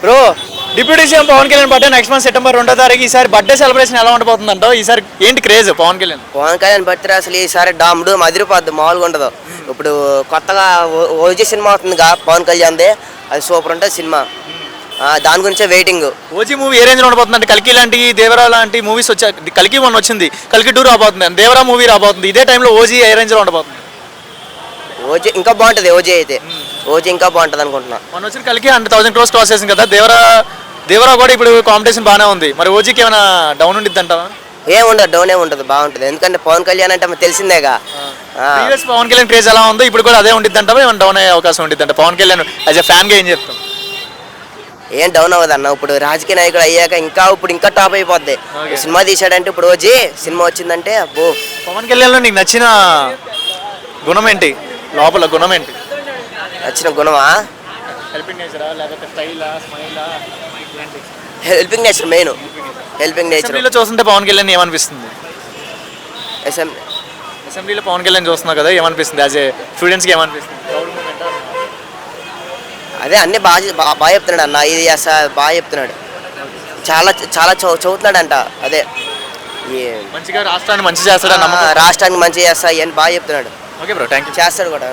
Bro deputy CM Pawan Kalyan birthday next month September 2వ తారీఖు. ఈసారి బర్త్డే సెలబ్రేషన్ ఎలా ఉండబోతుందంటావు? ఈసారి ఏంటి క్రేజ్ పవన్ కళ్యాణ్? పవన్ కళ్యాణ్ బర్త్డే అసలు ఈసారి డామ్డు అదిరిపోద్ది, మామూలుగా ఉండదు. ఇప్పుడు కొత్తగా ఓజీ సినిమా అవుతుందిగా పవన్ కళ్యాణ్ది, అది సూపర్ ఉంటుంది సినిమా. దాని గురించే వెయిటింగ్. ఓజీ మూవీ ఏ రేంజ్ లో ఉండబోతుంది అంటే కల్కి లాంటి దేవరా లాంటి మూవీస్ వచ్చా, కల్కి 1 వచ్చింది, కల్కి 2 రాబోతుంది, దేవరా మూవీ రాబోతుంది. ఇదే టైంలో ఓజీ ఏ రేంజ్ లో ఉండబోతుంది? ఓజీ ఇంకా బాగుంటుంది. ఓజీ అయితే ఓజీ ఇంకా బాగుంటుంది అనుకుంటున్నా. మన వచ్చిన కల్కి 100,000 crores క్రాస్ చేసింది కదా. దేవరా కూడా ఇప్పుడు కాంపిటీషన్ బాగానే ఉంది. మరి ఓజీకి ఏమైనా డౌన్ ఉండిద్ది అంటావా? ఏం ఉండదు, డౌన్ ఏమి ఉంటుంది, బాగుంటుంది. ఎందుకంటే పవన్ కళ్యాణ్ అంటే మనకు తెలిసిందేగా. పవన్ కళ్యాణ్ క్రేజ్ ఎలా ఉందో ఇప్పుడు కూడా అదే ఉండిద్ది అంటావా? ఏమైనా డౌన్ అయ్యే అవకాశం ఉండిద్ది అంటే Pawan Kalyan as a fan గా ఏం చెప్తాం? ఏం డౌన్ అవ్వదు అన్న. ఇప్పుడు రాజకీయ నాయకుడు అయ్యాక ఇంకా టాప్ అయిపోద్ది. సినిమా తీసాడంటే ఇప్పుడు ఓజీ సినిమా వచ్చిందంటే అబ్బో. పవన్ కళ్యాణ్ లో నీకు నచ్చిన గుణం ఏంటి? లోపల గుణం ఏంటి? నచ్చిన గుణమా? Helping nature main. Helping nature. అసెంబ్లీలో చూస్తుంటే పవన్ కళ్యాణ్ ఏమనిపిస్తుంది? అసెంబ్లీలో పవన్ కళ్యాణ్ చూస్తున్నావు కదా, ఏమనిపిస్తుంది? యాజ్ ఏ స్టూడెంట్స్కి ఏమనిపిస్తుంది? అదే అన్నీ బాగా చెప్తున్నాడు అన్న. ఇది బాగా చెప్తున్నాడు. చాలా చాలా చదువుతున్నాడంట. అదే మంచిగా రాష్ట్రాన్ని మంచి చేస్తాడు, రాష్ట్రానికి మంచి చేస్తా అని బాగా చెప్తున్నాడు. Okay bro, thank you. చేస్తాడు కూడా.